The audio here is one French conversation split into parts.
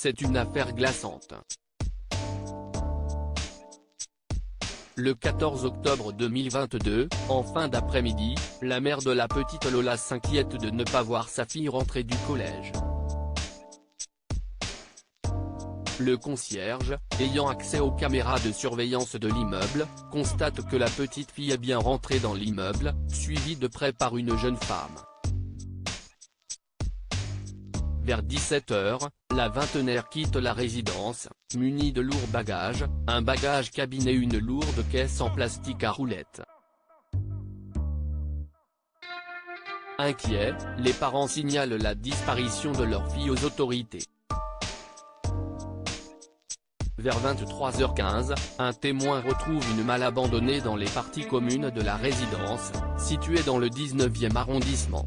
c'est une affaire glaçante. Le 14 octobre 2022, en fin d'après-midi, la mère de la petite Lola s'inquiète de ne pas voir sa fille rentrer du collège. Le concierge, ayant accès aux caméras de surveillance de l'immeuble, constate que la petite fille est bien rentrée dans l'immeuble, suivie de près par une jeune femme. Vers 17 h, la vingtenaire quitte la résidence, munie de lourds bagages, un bagage cabine et une lourde caisse en plastique à roulettes. Inquiets, les parents signalent la disparition de leur fille aux autorités. Vers 23 h 15, un témoin retrouve une malle abandonnée dans les parties communes de la résidence, située dans le 19e arrondissement.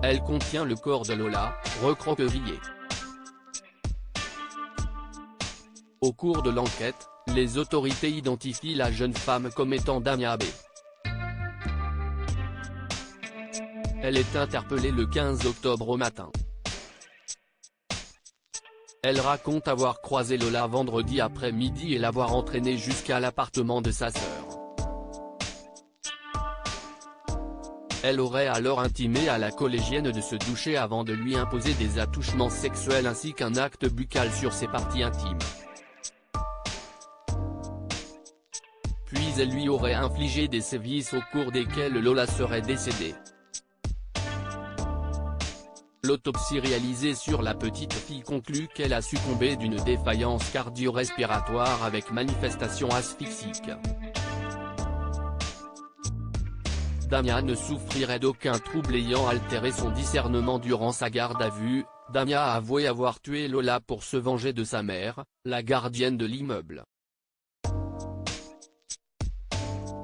Elle contient le corps de Lola, recroquevillé. Au cours de l'enquête, les autorités identifient la jeune femme comme étant Damia B. Elle est interpellée le 15 octobre au matin. Elle raconte avoir croisé Lola vendredi après-midi et l'avoir entraînée jusqu'à l'appartement de sa sœur. Elle aurait alors intimé à la collégienne de se doucher avant de lui imposer des attouchements sexuels ainsi qu'un acte buccal sur ses parties intimes. Puis elle lui aurait infligé des sévices au cours desquels Lola serait décédée. L'autopsie réalisée sur la petite fille conclut qu'elle a succombé d'une défaillance cardio-respiratoire avec manifestation asphyxique. Damia ne souffrirait d'aucun trouble ayant altéré son discernement durant sa garde à vue. Damia a avoué avoir tué Lola pour se venger de sa mère, la gardienne de l'immeuble.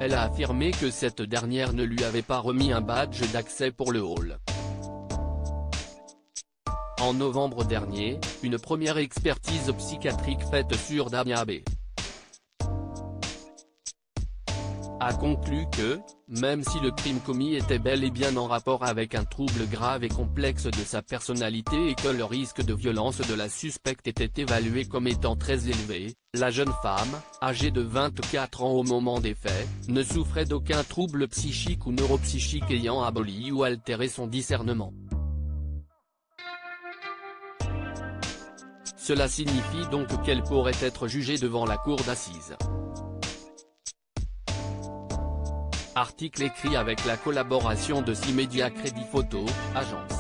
Elle a affirmé que cette dernière ne lui avait pas remis un badge d'accès pour le hall. En novembre dernier, une première expertise psychiatrique faite sur Damia B. a conclu que, même si le crime commis était bel et bien en rapport avec un trouble grave et complexe de sa personnalité et que le risque de violence de la suspecte était évalué comme étant très élevé, la jeune femme, âgée de 24 ans au moment des faits, ne souffrait d'aucun trouble psychique ou neuropsychique ayant aboli ou altéré son discernement. Cela signifie donc qu'elle pourrait être jugée devant la cour d'assises. Article écrit avec la collaboration de 6 Médias Crédit Photo, agence.